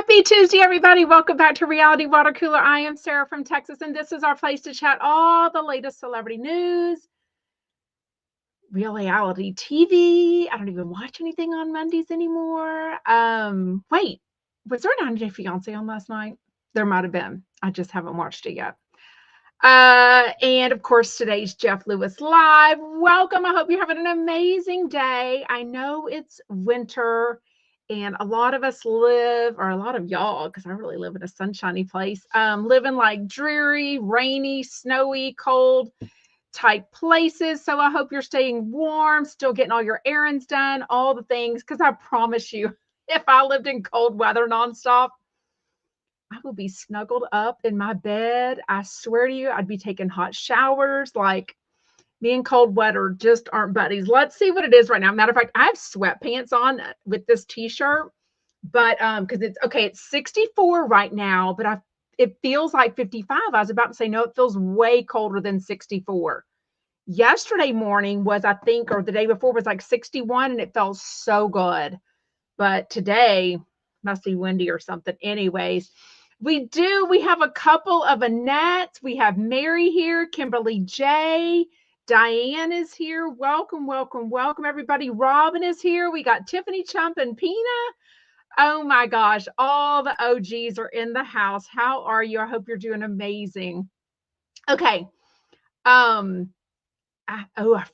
Happy Tuesday, everybody. Welcome back to Reality Water Cooler. I am Sarah from Texas, and this is our place to chat all the latest celebrity news, reality TV. I don't even watch anything on Mondays anymore. Wait, was there a 90 Day Fiance on last night? There might have been. I just haven't watched it yet. And of course, today's Jeff Lewis Live. Welcome. I hope you're having an amazing day. I know it's winter. And a lot of us live, or a lot of y'all, because I really live in a sunshiny place, live in like dreary, rainy, snowy, cold type places. So I hope you're staying warm, still getting all your errands done, all the things, because I promise you, if I lived in cold weather nonstop, I would be snuggled up in my bed. I swear to you, I'd be taking hot showers. Like, me and cold weather just aren't buddies. Let's see what it is right now. Matter of fact, I have sweatpants on with this t-shirt, but because it's 64 right now, but it feels like 55. I was about to say, no, it feels way colder than 64. Yesterday morning was, I think, or the day before was like 61, and it felt so good. But today must be windy or something. Anyways, we have a couple of Annettes. We have Mary here, Kimberly J. Diane is here. Welcome, welcome, welcome, everybody. Robin is here. We got Tiffany, Chump, and Pina. Oh my gosh, all the OGs are in the house. How are you? I hope you're doing amazing. Okay. I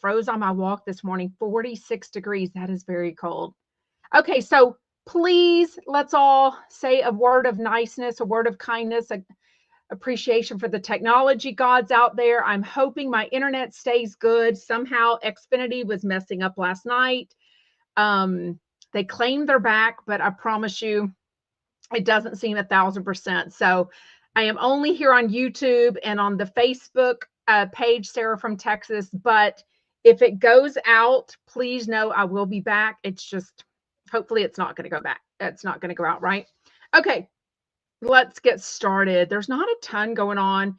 froze on my walk this morning. 46 degrees. That is very cold. Okay, so please, let's all say a word of niceness, a word of kindness, appreciation for the technology gods out there. I'm hoping my internet stays good. Somehow Xfinity was messing up last night. They claimed they're back, but I promise you, it doesn't seem 1,000%. So I am only here on YouTube and on the Facebook page, Sarah from Texas. But if it goes out, please know I will be back. It's just, hopefully it's not going to go back. It's not going to go out, right? Okay. Let's get started. There's not a ton going on.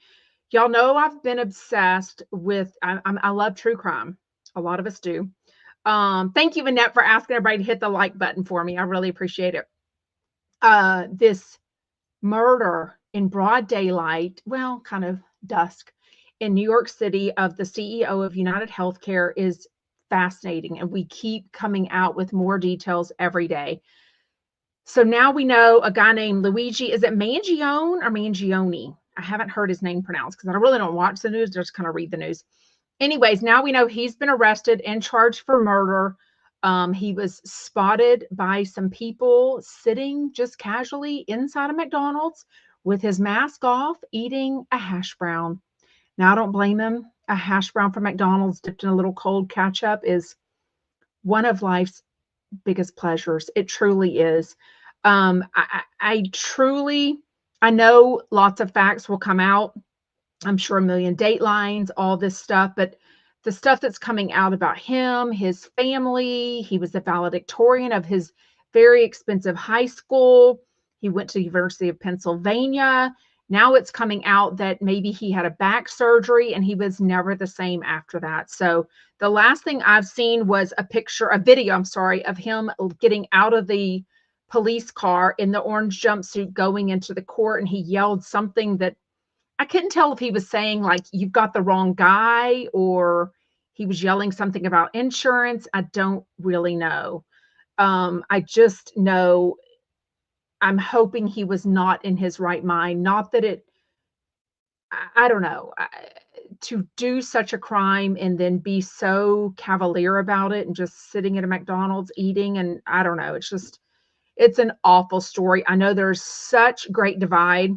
Y'all know I've been obsessed with, I love true crime. A lot of us do. Thank you, Annette, for asking everybody to hit the like button for me. I really appreciate it. This murder in broad daylight, well, kind of dusk, in New York City of the CEO of United Healthcare is fascinating. And we keep coming out with more details every day. So now we know a guy named Luigi. Is it Mangione or Mangione? I haven't heard his name pronounced because I really don't watch the news. Just kind of read the news. Anyways, now we know he's been arrested and charged for murder. He was spotted by some people sitting just casually inside a McDonald's with his mask off, eating a hash brown. Now, I don't blame him. A hash brown from McDonald's dipped in a little cold ketchup is one of life's biggest pleasures. It truly is. I know lots of facts will come out. I'm sure a million datelines, all this stuff, but the stuff that's coming out about him, his family, he was the valedictorian of his very expensive high school. He went to the University of Pennsylvania. Now it's coming out that maybe he had a back surgery and he was never the same after that. So the last thing I've seen was a video of him getting out of the police car in the orange jumpsuit going into the court. And he yelled something that I couldn't tell if he was saying like, you've got the wrong guy, or he was yelling something about insurance. I don't really know. I just know I'm hoping he was not in his right mind. Not that I don't know, to do such a crime and then be so cavalier about it and just sitting at a McDonald's eating. And I don't know, it's an awful story. I know there's such great divide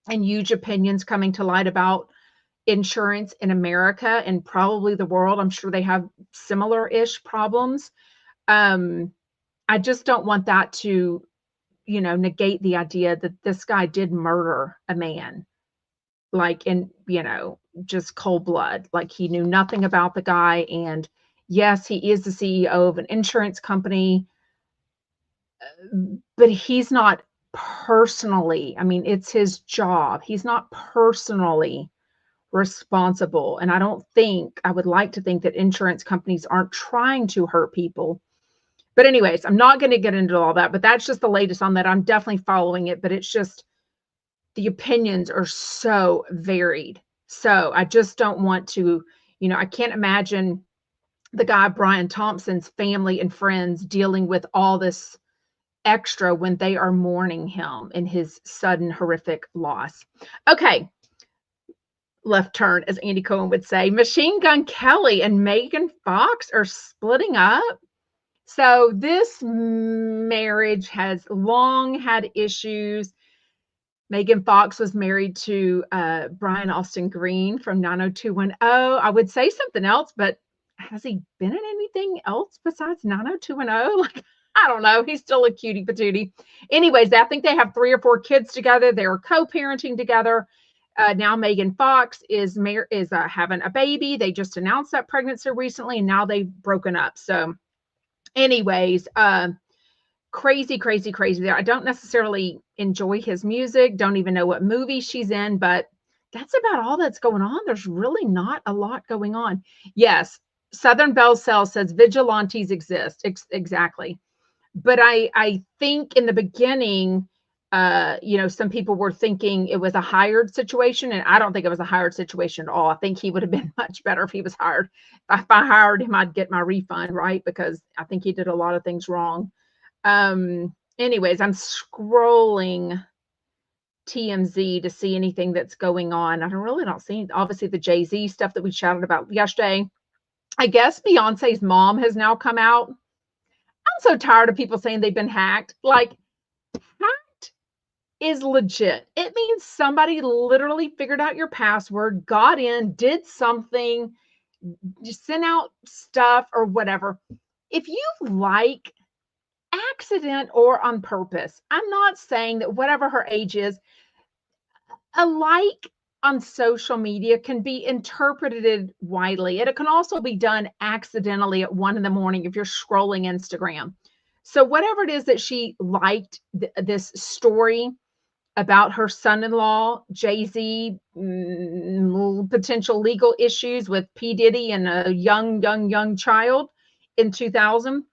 and huge opinions coming to light about insurance in America and probably the world. I'm sure they have similar-ish problems. I just don't want that to negate the idea that this guy did murder a man, like in, just cold blood. Like, he knew nothing about the guy. And yes, he is the CEO of an insurance company, but he's not personally, it's his job. He's not personally responsible. And I would like to think that insurance companies aren't trying to hurt people. But anyways, I'm not going to get into all that, but that's just the latest on that. I'm definitely following it, but it's just the opinions are so varied. So I just don't want to, I can't imagine the guy Brian Thompson's family and friends dealing with all this extra when they are mourning him in his sudden horrific loss. Okay, left turn, as Andy Cohen would say. Machine Gun Kelly and Megan Fox are splitting up. So this marriage has long had issues. Megan Fox was married to Brian Austin Green from 90210. I would say something else, but has he been in anything else besides 90210? Like, I don't know. He's still a cutie patootie. Anyways, I think they have 3 or 4 kids together. They were co-parenting together. Now Megan Fox is having a baby. They just announced that pregnancy recently, and now they've broken up. So, anyways, crazy there. I don't necessarily enjoy his music, don't even know what movie she's in, but that's about all that's going on. There's really not a lot going on. Yes, Southern Belle Cell says vigilantes exist. Exactly. But I think in the beginning, some people were thinking it was a hired situation, and I don't think it was a hired situation at all. I think he would have been much better if he was hired. If I hired him, I'd get my refund, right? Because I think he did a lot of things wrong. Anyways, I'm scrolling TMZ to see anything that's going on. I don't see, obviously, the Jay-Z stuff that we chatted about yesterday. I guess Beyonce's mom has now come out. I'm so tired of people saying they've been hacked. Like, hacked is legit. It means somebody literally figured out your password, got in, did something, just sent out stuff or whatever. If you like accident or on purpose, I'm not saying that whatever her age is, a like on social media can be interpreted widely. It can also be done accidentally at 1 a.m. if you're scrolling Instagram. So whatever it is that she liked, this story about her son-in-law, Jay-Z, potential legal issues with P. Diddy and a young child in 2000.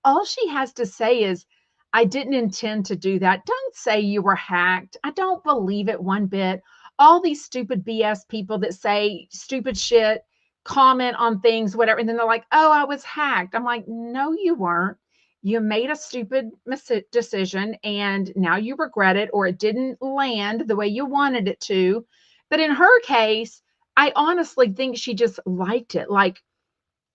All she has to say is, I didn't intend to do that. Don't say you were hacked. I don't believe it one bit. All these stupid BS people that say stupid shit, comment on things, whatever, and then they're like, oh, I was hacked. I'm like, no, you weren't. You made a stupid decision and now you regret it, or it didn't land the way you wanted it to. But in her case, I honestly think she just liked it. Like,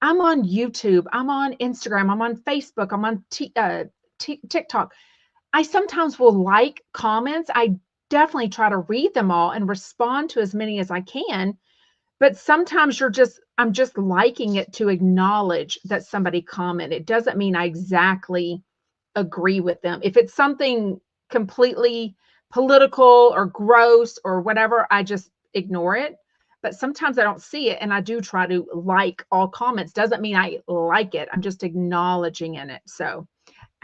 I'm on YouTube, I'm on Instagram, I'm on Facebook, I'm on TikTok. I sometimes will like comments. I definitely try to read them all and respond to as many as I can. But sometimes I'm just liking it to acknowledge that somebody commented. It doesn't mean I exactly agree with them. If it's something completely political or gross or whatever, I just ignore it. But sometimes I don't see it, and I do try to like all comments. Doesn't mean I like it. I'm just acknowledging in it. So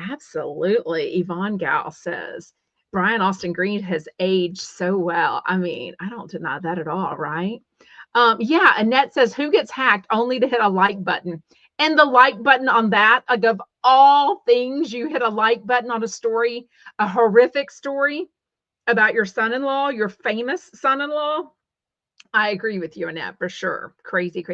absolutely. Yvonne Gal says, Brian Austin Green has aged so well. I mean, I don't deny that at all, right? Yeah, Annette says, who gets hacked only to hit a like button? And the like button on that, like, of all things, you hit a like button on a story, a horrific story about your son-in-law, your famous son-in-law. I agree with you, Annette, for sure. Crazy.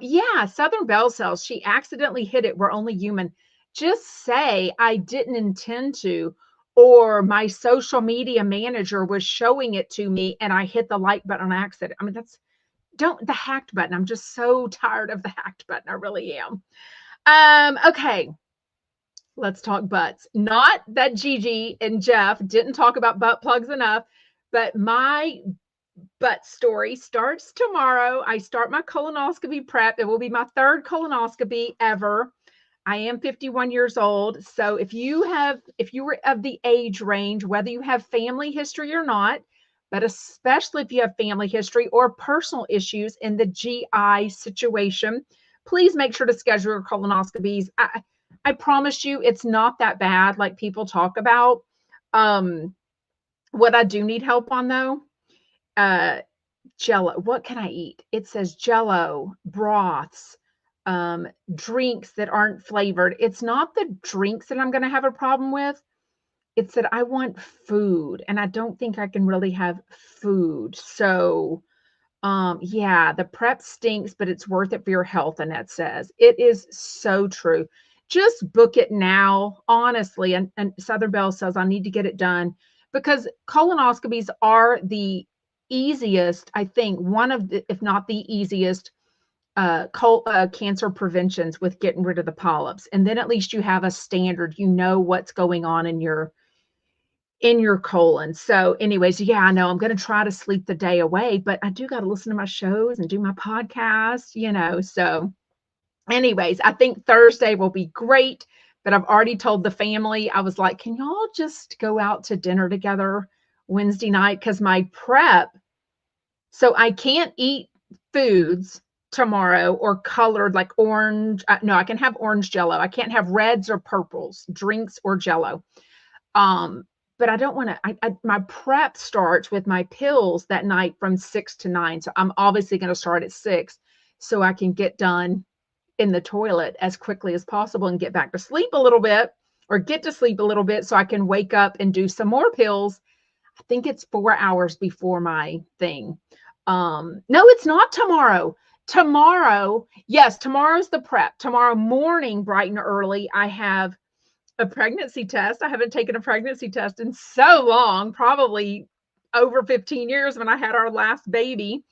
Yeah, Southern Belle Cells, she accidentally hit it. We're only human. Just say, I didn't intend to, or my social media manager was showing it to me and I hit the like button on accident. I mean, the hacked button. I'm just so tired of the hacked button. I really am. Okay. Let's talk butts. Not that Gigi and Jeff didn't talk about butt plugs enough, but my butt story starts tomorrow. I start my colonoscopy prep. It will be my 3rd colonoscopy ever. I am 51 years old. So if you were of the age range, whether you have family history or not, but especially if you have family history or personal issues in the GI situation, please make sure to schedule your colonoscopies. I promise you, it's not that bad like people talk about. What I do need help on, though, Jello. What can I eat? It says Jello, broths, drinks that aren't flavored. It's not the drinks that I'm going to have a problem with. It's that I want food, and I don't think I can really have food. So, yeah, the prep stinks, but it's worth it for your health, Annette says. It is so true. Just book it now, honestly. And Southern Belle says, I need to get it done because colonoscopies are the easiest, I think, one of the, if not the easiest, cancer preventions with getting rid of the polyps. And then at least you have a standard, you know what's going on in your colon. So anyways, yeah, I know I'm going to try to sleep the day away, but I do got to listen to my shows and do my podcast, So anyways, I think Thursday will be great, but I've already told the family, I was like, can y'all just go out to dinner together Wednesday night? Because my prep, so I can't eat foods tomorrow or colored like orange. No, I can have orange Jello. I can't have reds or purples, drinks or Jello. But I don't want to, my prep starts with my pills that night from 6 to 9. So I'm obviously going to start at 6 so I can get done in the toilet as quickly as possible and get back to sleep a little bit or get to sleep a little bit so I can wake up and do some more pills. I think it's 4 hours before my thing. No, it's not tomorrow. Tomorrow, yes, tomorrow's the prep. Tomorrow morning, bright and early, I have a pregnancy test. I haven't taken a pregnancy test in so long, probably over 15 years when I had our last baby.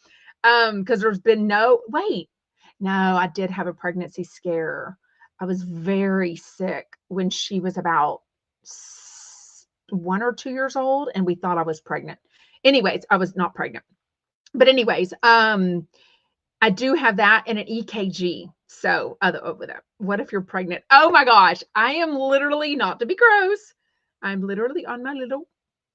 Because there's been no, I did have a pregnancy scare. I was very sick when she was about 1 or 2 years old, and we thought I was pregnant. Anyways, I was not pregnant. But anyways, I do have that and an EKG. So over there, what if you're pregnant? Oh my gosh, I am literally, not to be gross, I'm literally on my little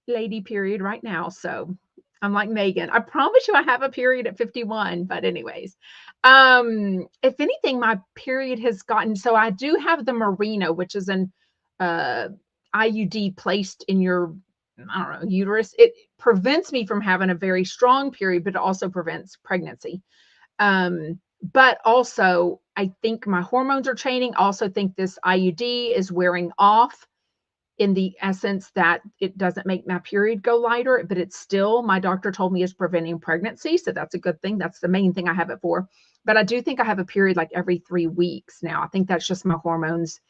lady period right now. So I'm like Megan, I promise you I have a period at 51. But anyways, if anything, my period has gotten, so I do have the Merino, which is an IUD placed in your, I don't know, uterus. It prevents me from having a very strong period, but it also prevents pregnancy. But also I think my hormones are changing. I also think this IUD is wearing off in the essence that it doesn't make my period go lighter, but it's still, my doctor told me, is preventing pregnancy. So that's a good thing. That's the main thing I have it for. But I do think I have a period like every 3 weeks now. I think that's just my hormones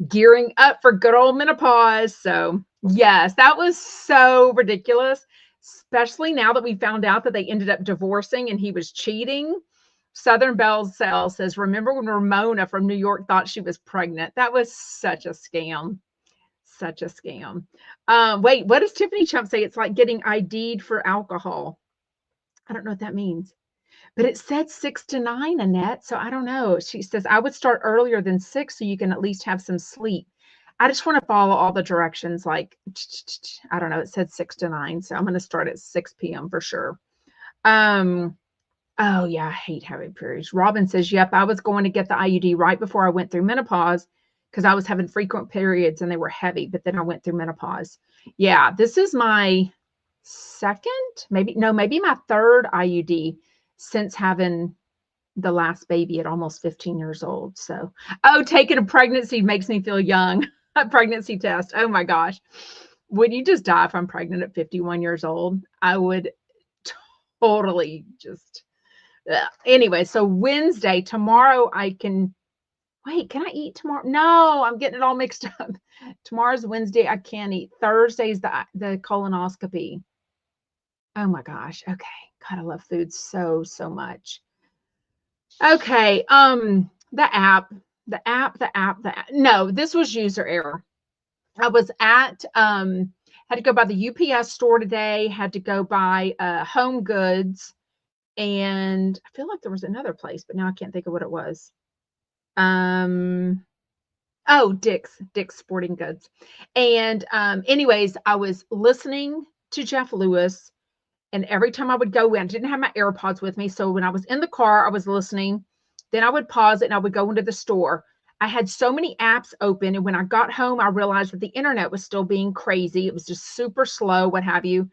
gearing up for good old menopause. So yes, that was so ridiculous, especially now that we found out that they ended up divorcing and he was cheating. Southern Belle Cell says, remember when Ramona from New York thought she was pregnant? That was such a scam. Such a scam. Wait, what does Tiffany Chump say? It's like getting ID'd for alcohol. I don't know what that means. But it said 6 to 9, Annette. So I don't know. She says, I would start earlier than 6 so you can at least have some sleep. I just want to follow all the directions. Like, I don't know. It said 6 to 9. So I'm going to start at 6 p.m. for sure. Oh, yeah. I hate having periods. Robin says, yep, I was going to get the IUD right before I went through menopause because I was having frequent periods and they were heavy. But then I went through menopause. Yeah, this is my second, maybe my third IUD since having the last baby at almost 15 years old. So, taking a pregnancy makes me feel young. A pregnancy test. Oh my gosh. Would you just die if I'm pregnant at 51 years old? I would totally just, anyway. So Wednesday, tomorrow can I eat tomorrow? No, I'm getting it all mixed up. Tomorrow's Wednesday. I can't eat. Thursday's the colonoscopy. Oh my gosh. Okay. God, I love food so much. Okay. The app. No, this was user error. I was at, had to go by the UPS store today, had to go by Home Goods, and I feel like there was another place, but now I can't think of what it was. Dick's Sporting Goods. And anyways, I was listening to Jeff Lewis, and every time I would go in, I didn't have my AirPods with me. So when I was in the car, I was listening. Then I would pause it and I would go into the store. I had so many apps open. And when I got home, I realized that the internet was still being crazy. It was just super slow, what have you.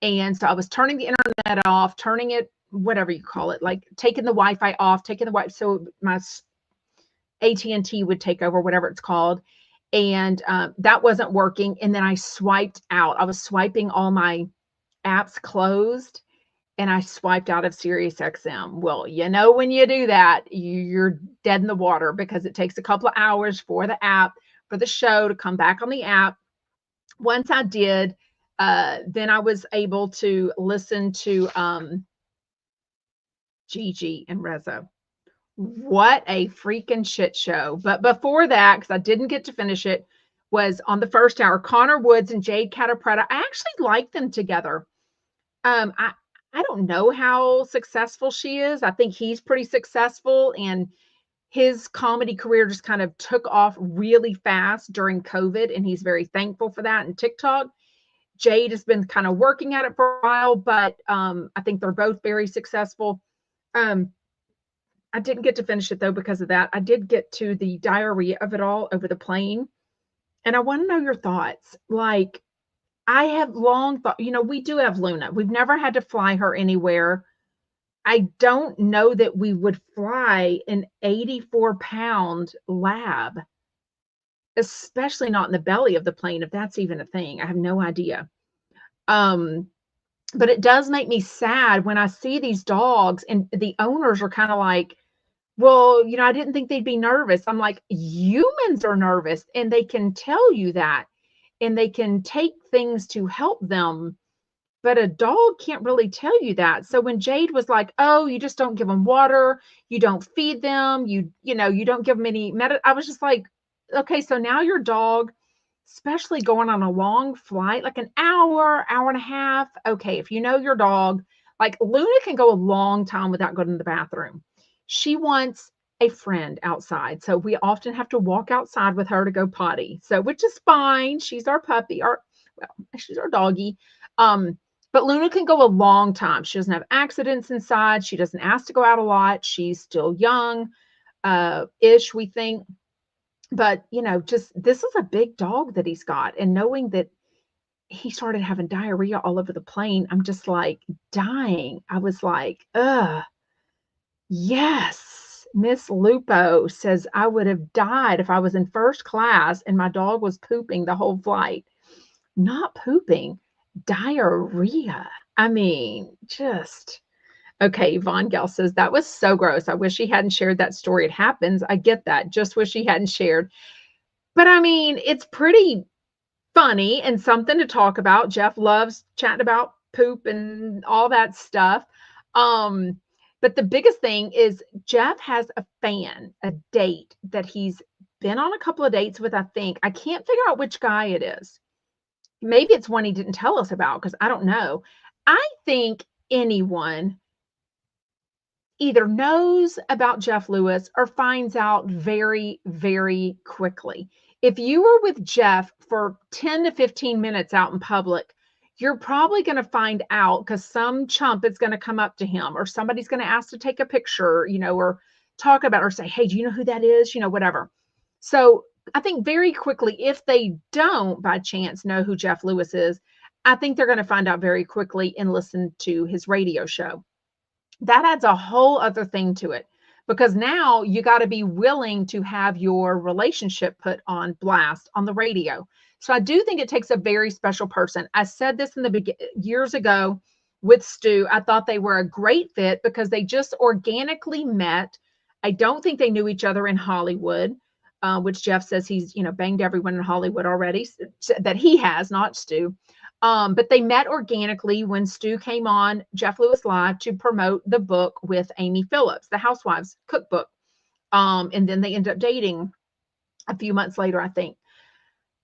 And so I was turning the internet off, turning it, whatever you call it, like taking the Wi-Fi off, taking the Wi-Fi. So my AT&T would take over, whatever it's called. And that wasn't working. And then I swiped out. I was swiping all my apps closed and I swiped out of SiriusXM. Well, when you do that, you're dead in the water because it takes a couple of hours for the show to come back on the app. Once I did, then I was able to listen to Gigi and Reza. What a freaking shit show. But before that, because I didn't get to finish it, was on the first hour, Connor Woods and Jade Catapretta. I actually like them together. I don't know how successful she is. I think he's pretty successful, and his comedy career just kind of took off really fast during COVID, and he's very thankful for that. And TikTok, Jade has been kind of working at it for a while, but I think they're both very successful. I didn't get to finish it though because of that. I did get to the diarrhea of it all over the plane, and I want to know your thoughts. Like, I have long thought, we do have Luna. We've never had to fly her anywhere. I don't know that we would fly an 84-pound lab, especially not in the belly of the plane, if that's even a thing. I have no idea. But it does make me sad when I see these dogs and the owners are kind of like, well, I didn't think they'd be nervous. I'm like, humans are nervous, and they can tell you that, and they can take things to help them. But a dog can't really tell you that. So when Jade was like, oh, you just don't give them water, you don't feed them, you don't give them any I was just like, okay, so now your dog, especially going on a long flight, like an hour and a half. Okay, if you know your dog, like Luna can go a long time without going to the bathroom. She wants a friend outside. So we often have to walk outside with her to go potty. So, which is fine. She's our puppy, she's our doggy. But Luna can go a long time. She doesn't have accidents inside. She doesn't ask to go out a lot. She's still young, ish, we think. But, just this is a big dog that he's got. And knowing that he started having diarrhea all over the plane, I'm just like dying. I was like, ugh. Yes. Miss Lupo says, I would have died if I was in first class and my dog was pooping the whole flight. Not pooping, diarrhea. I mean, just. Okay, Von Gell says, that was so gross. I wish he hadn't shared that story. It happens. I get that. Just wish he hadn't shared. But I mean, it's pretty funny and something to talk about. Jeff loves chatting about poop and all that stuff. But the biggest thing is Jeff has a date that he's been on a couple of dates with, I think. I can't figure out which guy it is. Maybe it's one he didn't tell us about because I don't know. I think anyone either knows about Jeff Lewis or finds out very, very quickly. If you were with Jeff for 10 to 15 minutes out in public, you're probably going to find out because some chump is going to come up to him or somebody's going to ask to take a picture, or talk about or say, hey, do you know who that is? Whatever. So I think very quickly, if they don't by chance know who Jeff Lewis is, I think they're going to find out very quickly and listen to his radio show. That adds a whole other thing to it because now you got to be willing to have your relationship put on blast on the radio. So I do think it takes a very special person. I said this in the years ago with Stu. I thought they were a great fit because they just organically met. I don't think they knew each other in Hollywood, which Jeff says he's, banged everyone in Hollywood already, that he has, not Stu. But they met organically when Stu came on Jeff Lewis Live to promote the book with Amy Phillips, the Housewives cookbook. And then they ended up dating a few months later, I think.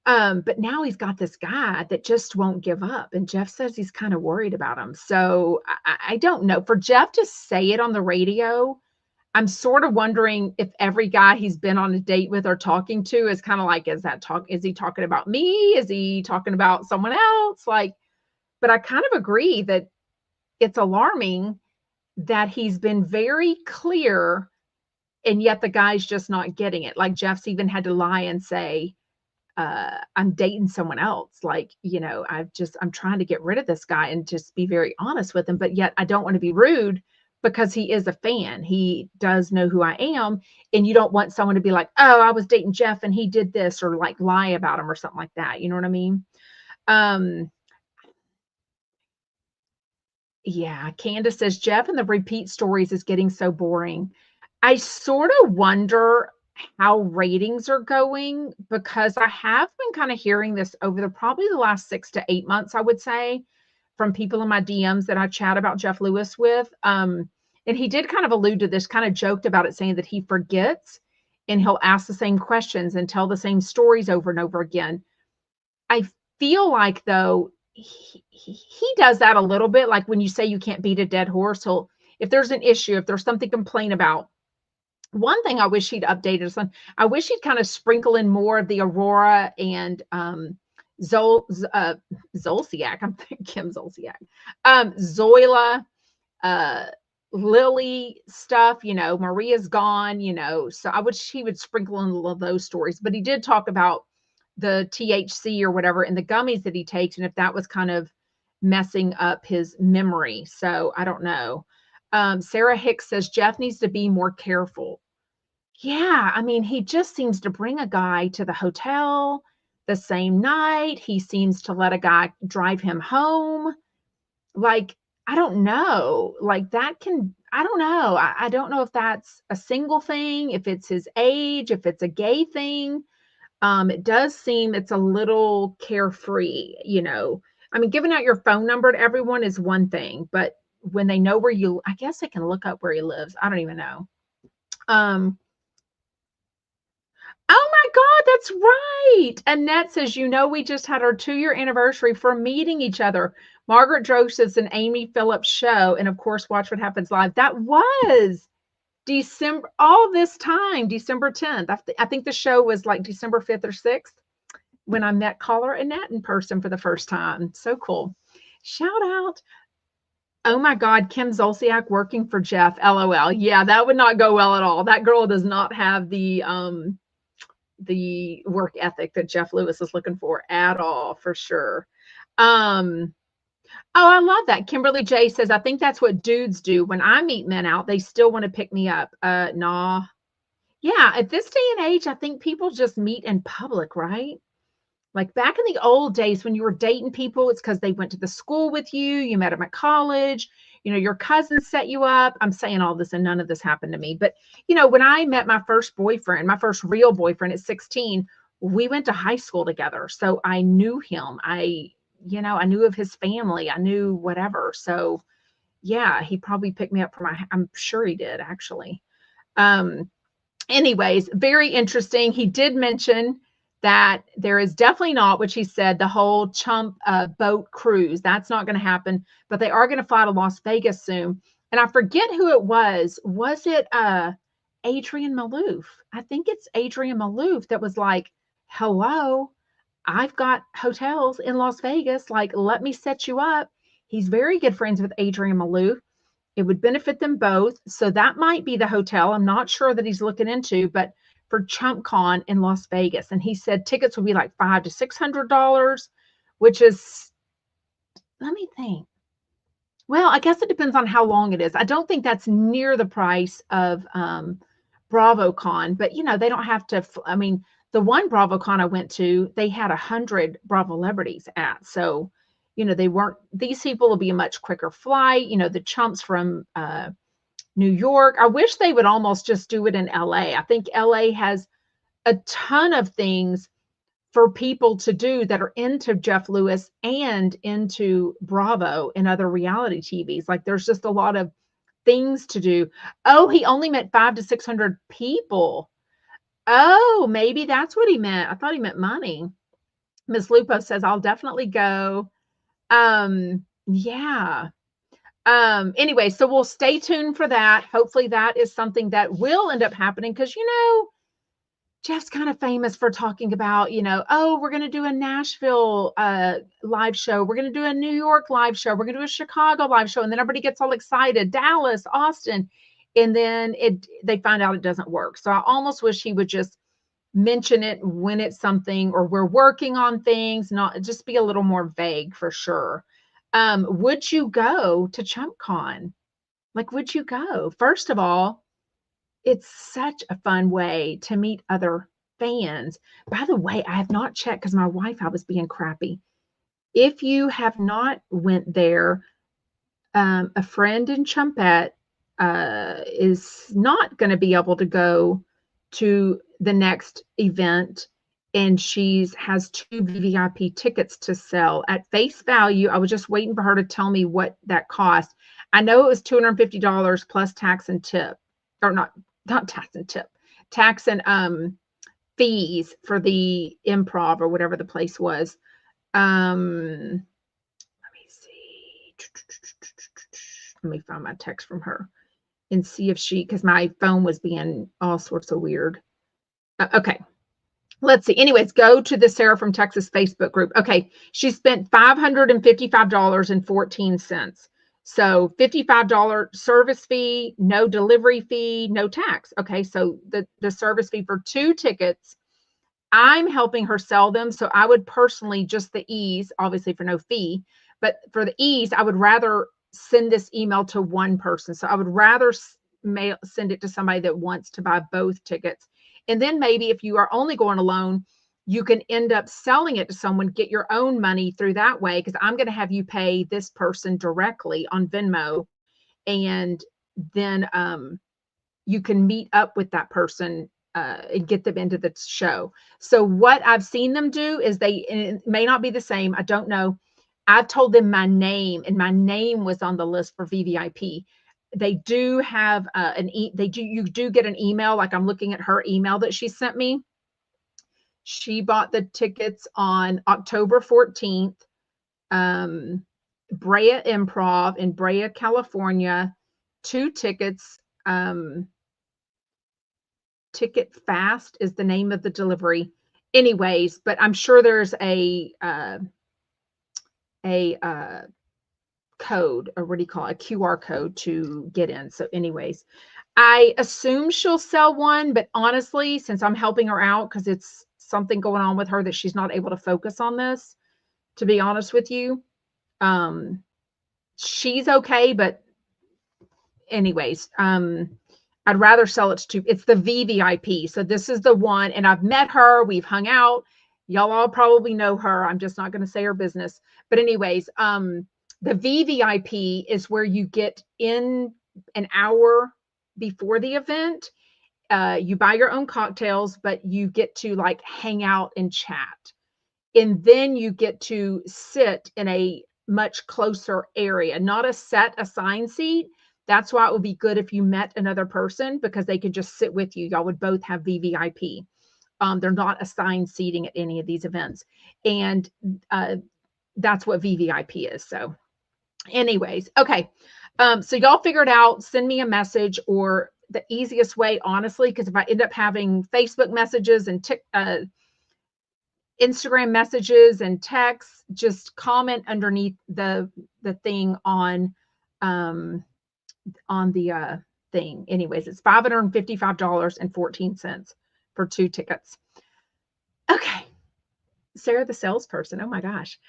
But now he's got this guy that just won't give up. And Jeff says he's kind of worried about him. So I don't know. For Jeff to say it on the radio, I'm sort of wondering if every guy he's been on a date with or talking to is kind of like, is he talking about me? Is he talking about someone else? But I kind of agree that it's alarming that he's been very clear and yet the guy's just not getting it. Like Jeff's even had to lie and say, I'm dating someone else. I'm trying to get rid of this guy and just be very honest with him. But yet I don't want to be rude, because he is a fan. He does know who I am, and you don't want someone to be like, "Oh, I was dating Jeff and he did this," or like lie about him or something like that. You know what I mean? Um, yeah, Candace says Jeff and the repeat stories is getting so boring. I sort of wonder how ratings are going because I have been kind of hearing this over the probably the last 6 to 8 months, I would say, from people in my DMs that I chat about Jeff Lewis with. And he did kind of allude to this, kind of joked about it, saying that he forgets and he'll ask the same questions and tell the same stories over and over again. I feel like though he does that a little bit. Like when you say you can't beat a dead horse, he'll if there's an issue, if there's something to complain about. One thing I wish he'd updated on, I wish he'd kind of sprinkle in more of the Aurora and Zol Zolciak. I'm thinking Kim Zolciak. Zoila, uh Lily stuff, Maria's gone, so I wish he would sprinkle in a little of those stories. But he did talk about the THC or whatever in the gummies that he takes, and if that was kind of messing up his memory. So I don't know. Sarah Hicks says Jeff needs to be more careful. Yeah, I mean, he just seems to bring a guy to the hotel the same night. He seems to let a guy drive him home. Like, I don't know. Like that can I don't know. I don't know if that's a single thing, if it's his age, if it's a gay thing. It does seem it's a little carefree. I mean, giving out your phone number to everyone is one thing, but when they know where I guess they can look up where he lives. I don't even know. Um, Oh my God, that's right. Annette says, we just had our 2-year anniversary for meeting each other. Margaret Joseph's and Amy Phillips show. And of course, Watch What Happens Live. That was December, all this time, December 10th. I think the show was like December 5th or 6th when I met caller Annette in person for the first time. So cool. Shout out. Oh my God, Kim Zolciak working for Jeff. LOL. Yeah, that would not go well at all. That girl does not have the work ethic that Jeff Lewis is looking for at all, for sure. Oh, I love that. Kimberly J says, I think that's what dudes do. When I meet men out, they still want to pick me up. Nah. Yeah, at this day and age, I think people just meet in public, right? Like back in the old days when you were dating people, it's because they went to the school with you, you met them at college, your cousins set you up. I'm saying all this and none of this happened to me. But, when I met my first boyfriend, my first real boyfriend at 16, we went to high school together. So I knew him. I knew of his family. I knew whatever. So yeah, he probably picked me up I'm sure he did actually. Um, Anyways, very interesting. He did mention that there is definitely not, which he said, the whole Chump boat cruise. That's not going to happen, but they are going to fly to Las Vegas soon. And I forget who it was. Was it Adrian Malouf? I think it's Adrian Malouf that was like, hello, I've got hotels in Las Vegas. Like, let me set you up. He's very good friends with Adrian Malouf. It would benefit them both. So that might be the hotel. I'm not sure that he's looking into, but for Chump Con in Las Vegas. And he said tickets would be like $500 to $600, which is, let me think. Well, I guess it depends on how long it is. I don't think that's near the price of BravoCon, but they don't have to. I mean, the one BravoCon I went to, they had 100 Bravo celebrities at. So, they weren't. These people will be a much quicker flight. The chumps from New York. I wish they would almost just do it in LA. I think LA has a ton of things for people to do that are into Jeff Lewis and into Bravo and other reality TVs. Like there's just a lot of things to do. Oh, he only met 500 to 600 people. Oh, maybe that's what he meant. I thought he meant money. Miss Lupo says, I'll definitely go. Yeah. Anyway, so we'll stay tuned for that. Hopefully that is something that will end up happening because, Jeff's kind of famous for talking about, oh, we're going to do a Nashville live show. We're going to do a New York live show. We're going to do a Chicago live show. And then everybody gets all excited. Dallas, Austin. And then they find out it doesn't work. So I almost wish he would just mention it when it's something or we're working on things, not just be a little more vague for sure. Would you go to Chump Con? Like, would you go? First of all, it's such a fun way to meet other fans. By the way, I have not checked because my Wi-Fi was being crappy. If you have not went there, a friend in Chumpette is not going to be able to go to the next event, and she has 2 VVIP tickets to sell at face value. I was just waiting for her to tell me what that cost. I know it was $250 plus tax and tip, or not tax and tip, tax and fees for the improv or whatever the place was. Let me see. Let me find my text from her and see if she, because my phone was being all sorts of weird. Okay. Let's see. Anyways, go to the Sarah from Texas Facebook group. Okay. She spent $555.14. So $55 service fee, no delivery fee, no tax. Okay. So the service fee for 2 tickets, I'm helping her sell them. So I would personally, just the ease, obviously for no fee, but for the ease, I would rather send this email to one person. So I would rather send it to somebody that wants to buy both tickets. And then maybe if you are only going alone, you can end up selling it to someone, get your own money through that way, because I'm going to have you pay this person directly on Venmo. And then you can meet up with that person and get them into the show. So what I've seen them do is and it may not be the same, I don't know. I've told them my name, and my name was on the list for VVIP. They do have you do get an email. Like, I'm looking at her email that she sent me. She bought the tickets on October 14th, Brea Improv in Brea, California, 2 tickets. Ticket Fast is the name of the delivery. Anyways, but I'm sure there's a code, or what do you call it, a QR code to get in. So anyways, I assume she'll sell one, but honestly, since I'm helping her out, because it's something going on with her that she's not able to focus on this, to be honest with you, she's okay. But anyways, I'd rather sell it to, it's the VVIP. So this is the one, and I've met her, we've hung out. Y'all all probably know her. I'm just not going to say her business. But anyways, the VVIP is where you get in an hour before the event. You buy your own cocktails, but you get to like hang out and chat. And then you get to sit in a much closer area, not a set assigned seat. That's why it would be good if you met another person, because they could just sit with you. Y'all would both have VVIP. They're not assigned seating at any of these events. And that's what VVIP is. So anyways, okay. So y'all figure it out. Send me a message, or the easiest way, honestly, because if I end up having Facebook messages and Instagram messages and texts, just comment underneath the thing on the thing. Anyways, it's $555.14 for 2 tickets. Okay. Sarah, the salesperson. Oh my gosh.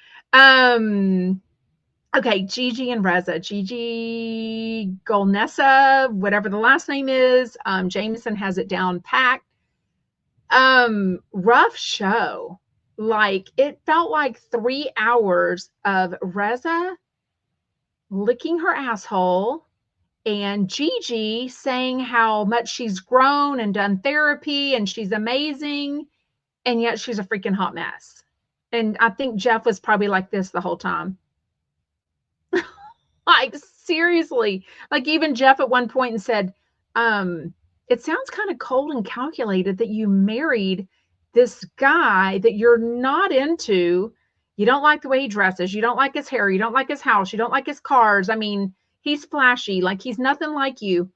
Okay. Gigi and Reza. Gigi Golnesa, whatever the last name is. Jameson has it down packed. Rough show. Like, it felt like 3 hours of Reza licking her asshole and Gigi saying how much she's grown and done therapy and she's amazing, and yet she's a freaking hot mess. And I think Jeff was probably like this the whole time. Like, seriously. Like, even Jeff at one point and said, it sounds kind of cold and calculated that you married this guy that you're not into. You don't like the way he dresses. You don't like his hair. You don't like his house. You don't like his cars. I mean, he's flashy. Like, he's nothing like you.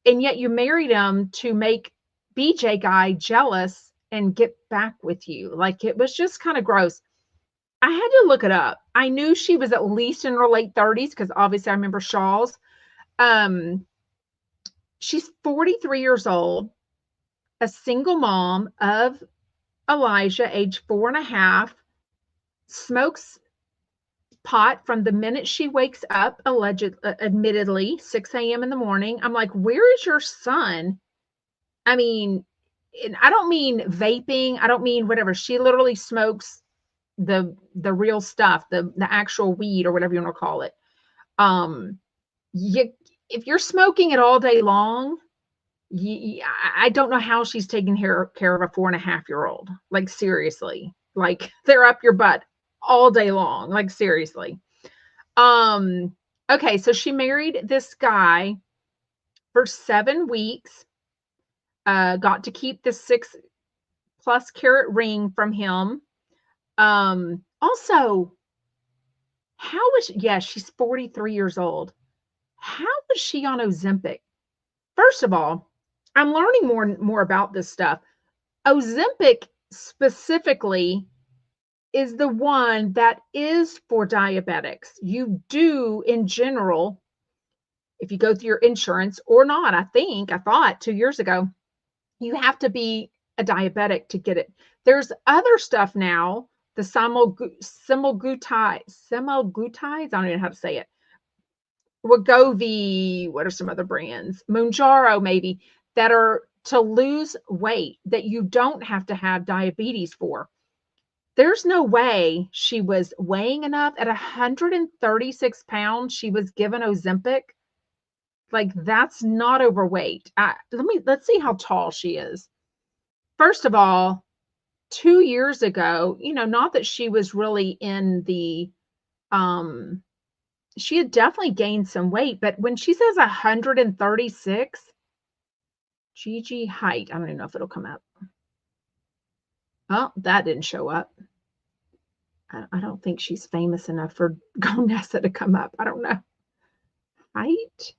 And yet you married him to make BJ guy jealous and get back with you. Like, it was just kind of gross. I had to look it up. I knew she was at least in her late 30s, because obviously I remember Shahs. She's 43 years old, a single mom of Elijah, age 4.5, smokes pot from the minute she wakes up, admittedly, 6 a.m. in the morning. I'm like, where is your son? I mean, and I don't mean vaping. I don't mean whatever. She literally smokes the real stuff, the actual weed or whatever you want to call it. You, if you're smoking it all day long, I don't know how she's taking care of a 4.5-year-old. Like, seriously, like, they're up your butt all day long. Like, seriously. Okay, so she married this guy for 7 weeks. Got to keep the 6+ carat ring from him. Also, how was yeah, she's 43 years old. How was she on Ozempic? First of all, I'm learning more about this stuff. Ozempic specifically is the one that is for diabetics. You do, in general, if you go through your insurance or not, I thought 2 years ago, you have to be a diabetic to get it. There's other stuff now, the semaglutides, I don't even know how to say it. Wegovy, what are some other brands? Mounjaro, maybe, that are to lose weight that you don't have to have diabetes for. There's no way she was weighing enough. At 136 pounds, she was given Ozempic. Like, that's not overweight. Let's see how tall she is. First of all, 2 years ago, not that she was really in the, she had definitely gained some weight, but when she says 136, Gigi height, I don't even know if it'll come up. Oh, that didn't show up. I don't think she's famous enough for Golnesa to come up. I don't know. Height?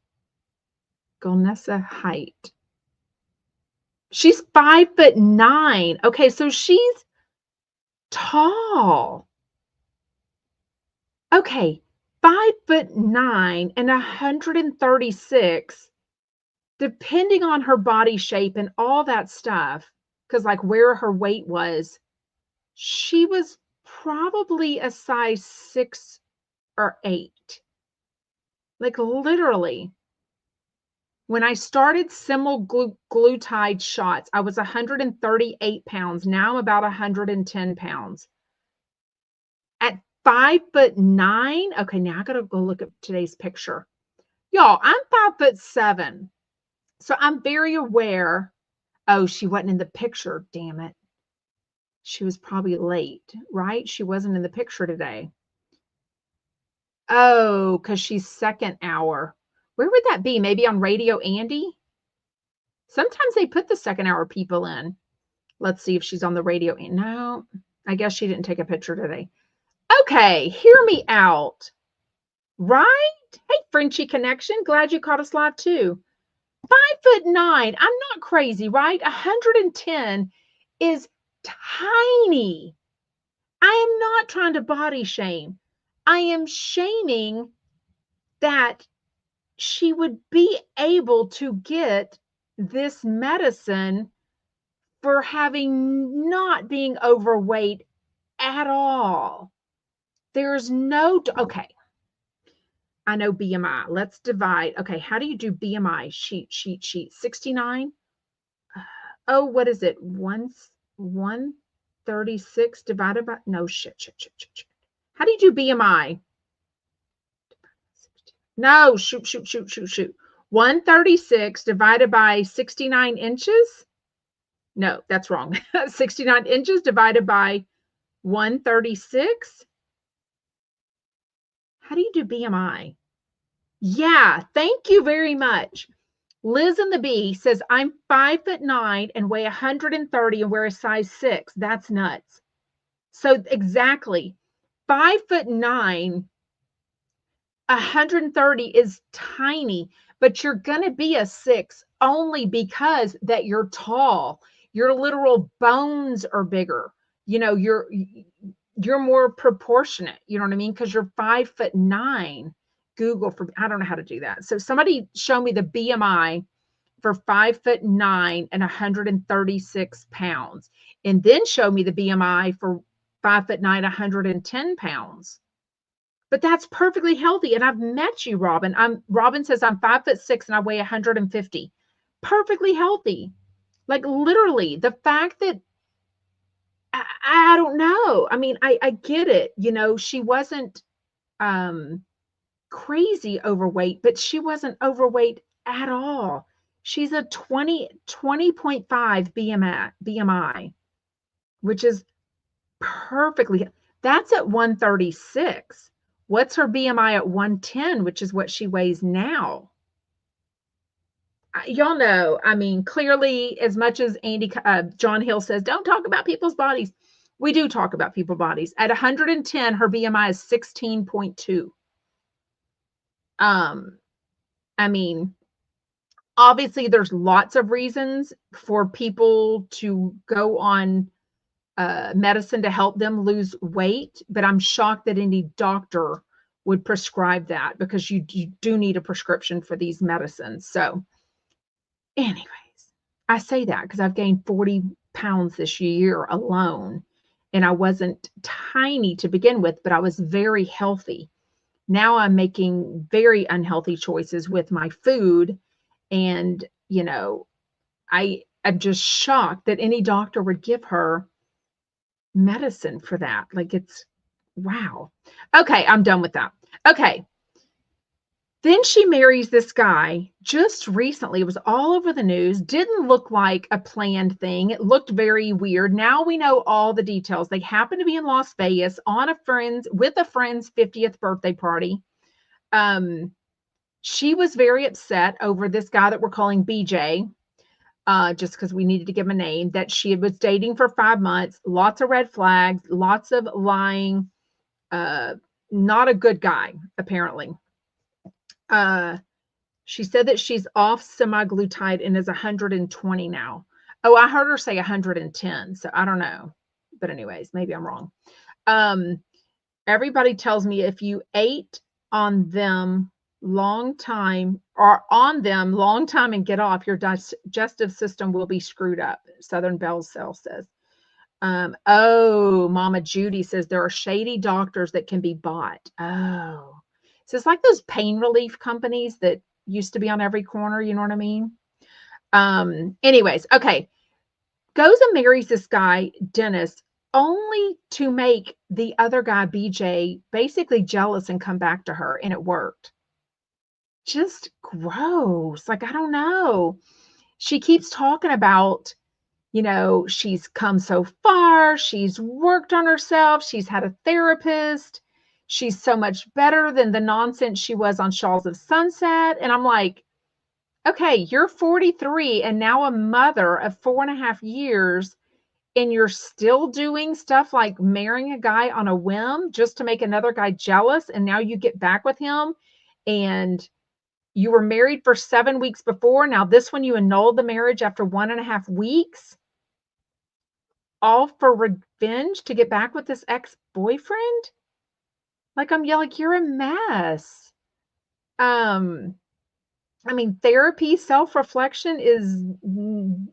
Golnesa height. She's 5'9". Okay, so she's tall. Okay, 5'9" and 136, depending on her body shape and all that stuff, because like where her weight was, she was probably a size 6 or 8. Like, literally. When I started semaglutide shots, I was 138 pounds. Now I'm about 110 pounds. At 5'9", okay, now I gotta go look at today's picture. Y'all, I'm 5'7", so I'm very aware. Oh, she wasn't in the picture, damn it. She was probably late, right? She wasn't in the picture today. Oh, because she's second hour. Where would that be? Maybe on Radio Andy? Sometimes they put the second hour people in. Let's see if she's on the radio. No, I guess she didn't take a picture today. Okay, hear me out. Right? Hey, Frenchie Connection. Glad you caught us live too. 5'9". I'm not crazy, right? 110 is tiny. I am not trying to body shame. I am shaming that she would be able to get this medicine for not being overweight at all. There's no, okay. I know BMI. Let's divide. Okay, how do you do BMI? Sheet. 69. Oh, what is it? 136 divided by, no, shit. How do you do BMI? No, shoot. 136 divided by 69 inches? No, that's wrong. 69 inches divided by 136? How do you do BMI? Yeah, thank you very much. Liz in the B says, I'm 5'9" and weigh 130 and wear a size 6. That's nuts. So exactly, 5'9", 130 is tiny, but you're going to be a 6 only because that you're tall. Your literal bones are bigger. You're more proportionate. You know what I mean? Because you're 5'9". Google for, I don't know how to do that. So somebody show me the BMI for 5'9" and 136 pounds, and then show me the BMI for 5'9", 110 pounds. but that's perfectly healthy. And I've met you, Robin. Robin says I'm 5'6" and I weigh 150. Perfectly healthy. Like literally, the fact that I don't know. I mean, I get it. You know, she wasn't um crazy overweight, but she wasn't overweight at all. She's a 20.5 BMI, which is perfectly, that's at 136. What's her BMI at 110, which is what she weighs now? Y'all know, I mean, clearly, as much as John Hill says, don't talk about people's bodies, we do talk about people's bodies. At 110, her BMI is 16.2. I mean, obviously, there's lots of reasons for people to go on medicine to help them lose weight, but I'm shocked that any doctor would prescribe that, because you do need a prescription for these medicines. So, anyways, I say that because I've gained 40 pounds this year alone, and I wasn't tiny to begin with, but I was very healthy. Now I'm making very unhealthy choices with my food, and I'm just shocked that any doctor would give her medicine for that. Like, it's wow. Okay, I'm done with that. Okay. Then she marries this guy just recently. It was all over the news. Didn't look like a planned thing. It looked very weird. Now we know all the details. They happened to be in Las Vegas on with a friend's 50th birthday party. She was very upset over this guy that we're calling BJ, just because we needed to give him a name, that she was dating for 5 months, lots of red flags, lots of lying, not a good guy, apparently. She said that she's off semaglutide and is 120 now. Oh, I heard her say 110, so I don't know. But anyways, maybe I'm wrong. Everybody tells me if you ate on them long time and get off, your digestive system will be screwed up. Southern Bell Cell says. Mama Judy says there are shady doctors that can be bought. Oh, so it's like those pain relief companies that used to be on every corner. You know what I mean? Anyways, okay. Goes and marries this guy, Dennis, only to make the other guy, BJ, basically jealous and come back to her, and it worked. Just gross. Like, I don't know. She keeps talking about, she's come so far. She's worked on herself. She's had a therapist. She's so much better than the nonsense she was on Shahs of Sunset. And I'm like, okay, you're 43 and now a mother of 4.5 years, and you're still doing stuff like marrying a guy on a whim just to make another guy jealous. And now you get back with him, and you were married for 7 weeks before. Now this one, you annulled the marriage after 1.5 weeks, all for revenge to get back with this ex-boyfriend. Like, I'm yelling, you're a mess. I mean, therapy, self-reflection is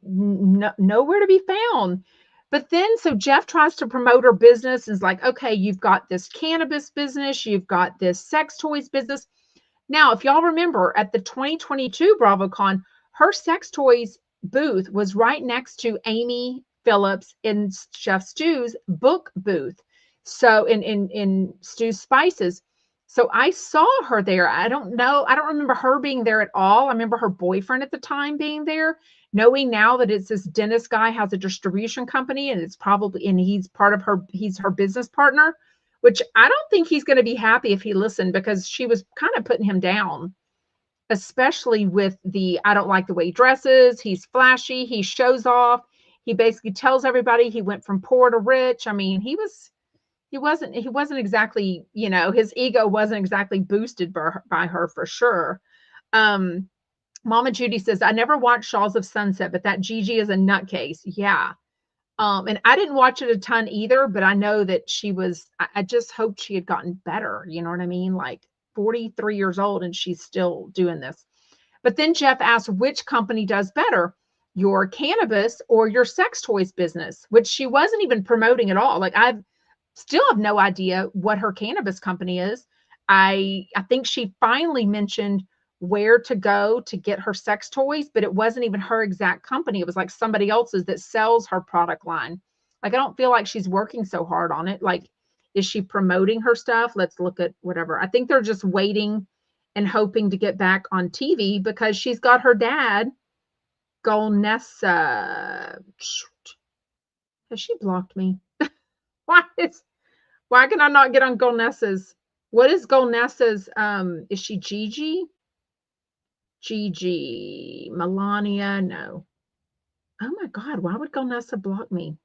nowhere to be found. But then, so Jeff tries to promote her business, is like, okay, you've got this cannabis business, you've got this sex toys business. Now, if y'all remember at the 2022 BravoCon, her sex toys booth was right next to Amy Phillips in Chef Stu's book booth. So in Stu's Spices. So I saw her there. I don't remember her being there at all. I remember her boyfriend at the time being there. Knowing now that it's this Dennis guy has a distribution company, and he's her business partner, which I don't think he's going to be happy if he listened, because she was kind of putting him down, especially with I don't like the way he dresses. He's flashy. He shows off. He basically tells everybody he went from poor to rich. I mean, he wasn't exactly, his ego wasn't exactly boosted by her for sure. Mama Judy says, I never watched Shahs of Sunset, but that Gigi is a nutcase. Yeah. And I didn't watch it a ton either, but I know that I just hoped she had gotten better. You know what I mean? Like 43 years old and she's still doing this. But then Jeff asked, which company does better, your cannabis or your sex toys business, which she wasn't even promoting at all. Like, I still have no idea what her cannabis company is. I think she finally mentioned where to go to get her sex toys, but it wasn't even her exact company. It was like somebody else's that sells her product line. Like, I don't feel like she's working so hard on it. Like, is she promoting her stuff? Let's look at whatever. I think they're just waiting and hoping to get back on TV because she's got her dad, Golnesa. Has she blocked me? Why is why can I not get on Golnesa's? What is Golnesa's? Is she Gigi? Gigi, Melania, no. Oh my God, why would Golnesa block me?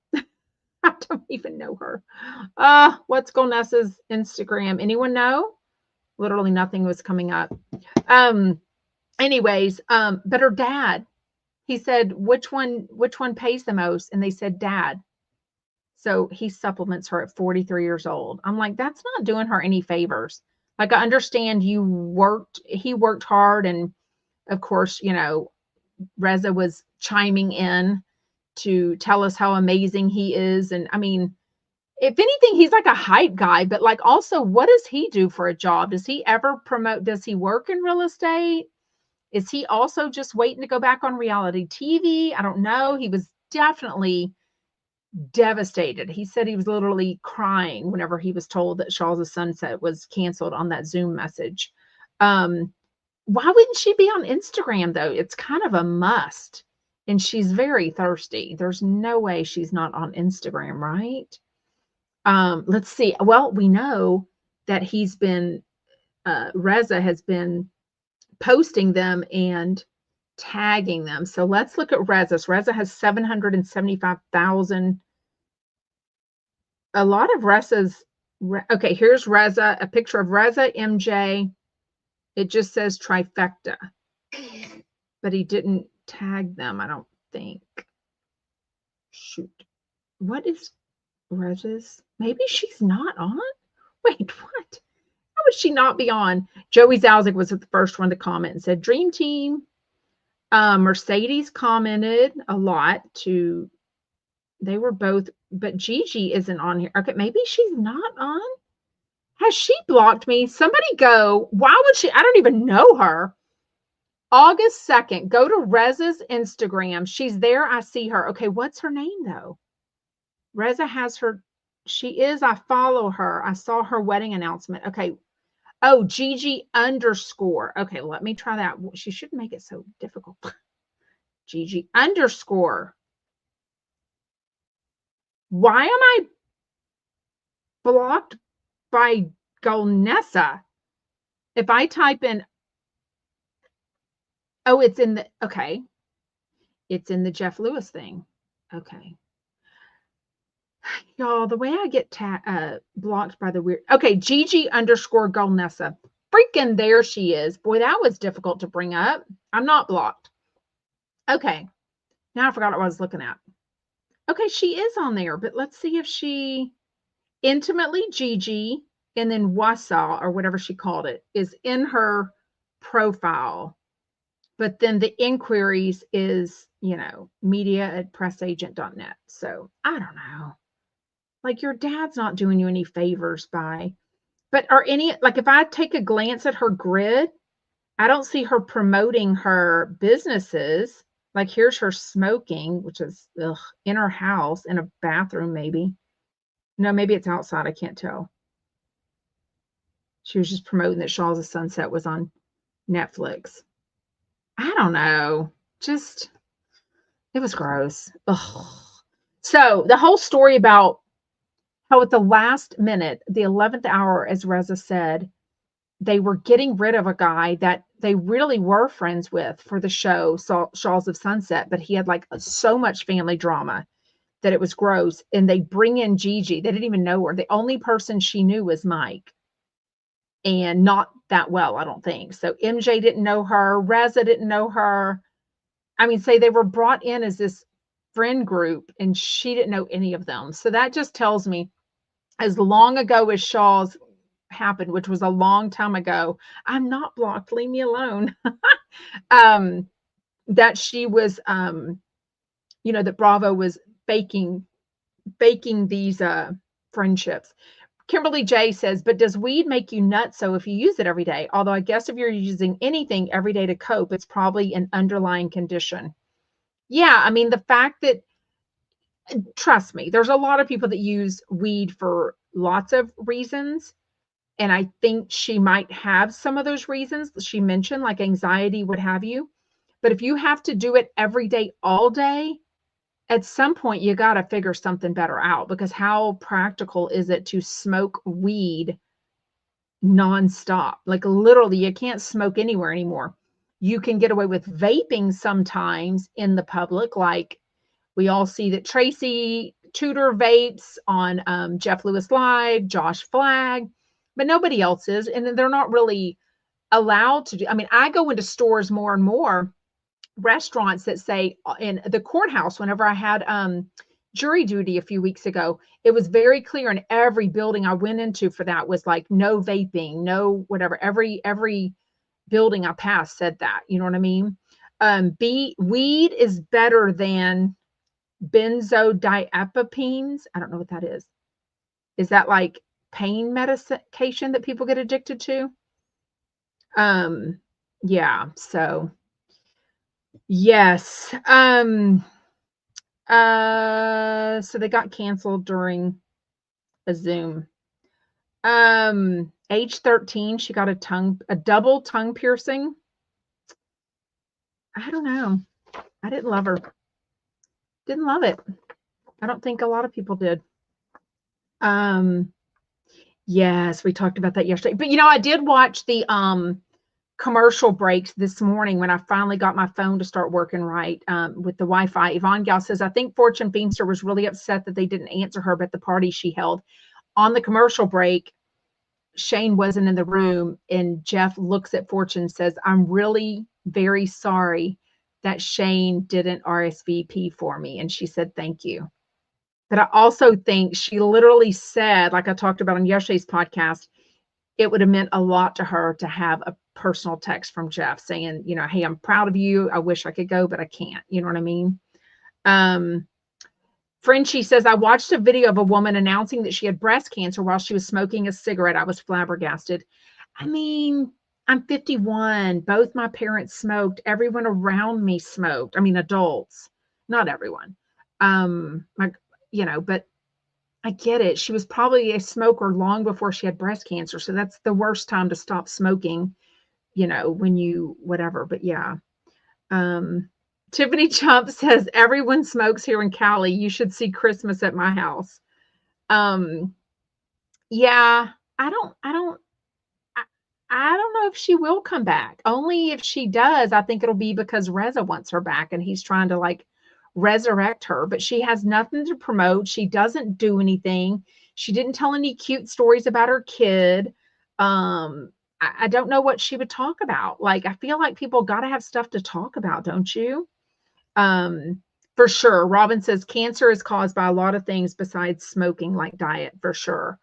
I don't even know her. What's Golnesa's Instagram? Anyone know? Literally nothing was coming up. Anyways, but her dad, he said, which one pays the most? And they said dad. So he supplements her at 43 years old. I'm like, that's not doing her any favors. Like, I understand he worked hard, and of course, Reza was chiming in to tell us how amazing he is. And I mean, if anything, he's like a hype guy, but like, also, what does he do for a job? Does he ever promote? Does he work in real estate? Is he also just waiting to go back on reality TV? I don't know. He was definitely devastated. He said he was literally crying whenever he was told that Shahs of Sunset was canceled on that Zoom message. Why wouldn't she be on Instagram though? It's kind of a must. And she's very thirsty. There's no way she's not on Instagram, right? Let's see. Well, we know that Reza has been posting them and tagging them. So let's look at Reza's. Reza has 775,000. A lot of Reza's. Okay, here's Reza, a picture of Reza, MJ. It just says trifecta, but he didn't tag them, I don't think. Shoot. What is Reza's? Maybe she's not on? Wait, what? How would she not be on? Joey Zalzig was the first one to comment and said, Dream Team. Mercedes commented a lot too. They were both, but Gigi isn't on here. Okay, maybe she's not on. Has she blocked me? Somebody go. Why would she? I don't even know her. August 2nd. Go to Reza's Instagram. She's there. I see her. Okay, what's her name though? Reza has her. She is. I follow her. I saw her wedding announcement. Okay. Oh, Gigi _ Okay, let me try that. She shouldn't make it so difficult. Gigi _ Why am I blocked by Golnesa? If I type in, oh, it's in the, okay. It's in the Jeff Lewis thing. Okay. Y'all, the way I get blocked by the weird, okay, Gigi _ Golnesa. Freaking there she is. Boy, that was difficult to bring up. I'm not blocked. Okay. Now I forgot what I was looking at. Okay, she is on there, but let's see if she, Intimately Gigi, and then Wasa, or whatever she called it, is in her profile. But then the inquiries is, media@pressagent.net. So I don't know. Like, your dad's not doing you any favors by, but if I take a glance at her grid, I don't see her promoting her businesses. Like, here's her smoking, which is in her house, in a bathroom, maybe. No, maybe it's outside. I can't tell. She was just promoting that Shahs of Sunset was on Netflix. I don't know. Just, it was gross. Ugh. So the whole story about how at the last minute, the 11th hour, as Reza said, they were getting rid of a guy that they really were friends with for the show, Shahs of Sunset, but he had like so much family drama that it was gross. And they bring in Gigi. They didn't even know her. The only person she knew was Mike. And not that well, I don't think. So MJ didn't know her. Reza didn't know her. I mean, say they were brought in as this friend group and she didn't know any of them. So that just tells me, as long ago as Shahs happened, which was a long time ago, I'm not blocked, leave me alone. That she was, that Bravo was faking these friendships. Kimberly J says, but does weed make you nuts so if you use it every day? Although I guess if you're using anything every day to cope, it's probably an underlying condition. Yeah, I mean, the fact that, trust me, there's a lot of people that use weed for lots of reasons. And I think she might have some of those reasons that she mentioned, like anxiety, what have you. But if you have to do it every day, all day, at some point you got to figure something better out, because how practical is it to smoke weed nonstop? Like literally, you can't smoke anywhere anymore. You can get away with vaping sometimes in the public, like we all see that Tracy Tudor vapes on Jeff Lewis Live, Josh Flagg, but nobody else is. And then they're not really allowed to do. I mean, I go into stores more and more, restaurants that say, in the courthouse, whenever I had jury duty a few weeks ago, it was very clear in every building I went into for that was like no vaping, no whatever. Every building I passed said that. You know what I mean? Weed is better than benzodiazepines. I don't know what that is. Is that like pain medication that people get addicted to? Yeah, so yes. So they got canceled during a Zoom. Age 13, she got a double tongue piercing. I don't know. I didn't love her. Didn't love it. I don't think a lot of people did. Yes, we talked about that yesterday. But I did watch the commercial breaks this morning when I finally got my phone to start working right with the Wi-Fi. Yvonne Gal says, I think Fortune Feimster was really upset that they didn't answer her at the party she held. On the commercial break, Shane wasn't in the room, and Jeff looks at Fortune and says, I'm really very sorry that Shane didn't RSVP for me. And she said, thank you. But I also think she literally said, like I talked about on yesterday's podcast, it would have meant a lot to her to have a personal text from Jeff saying, hey, I'm proud of you. I wish I could go, but I can't. You know what I mean? Frenchie says, I watched a video of a woman announcing that she had breast cancer while she was smoking a cigarette. I was flabbergasted. I mean, I'm 51. Both my parents smoked. Everyone around me smoked. I mean, adults, not everyone. But I get it. She was probably a smoker long before she had breast cancer. So that's the worst time to stop smoking, when you, whatever. But yeah. Tiffany Chump says, everyone smokes here in Cali. You should see Christmas at my house. Yeah, I don't know if she will come back. Only if she does, I think it'll be because Reza wants her back and he's trying to like resurrect her, but she has nothing to promote. She doesn't do anything. She didn't tell any cute stories about her kid. I don't know what she would talk about. Like, I feel like people got to have stuff to talk about, don't you? For sure. Robin says cancer is caused by a lot of things besides smoking, like diet, for sure.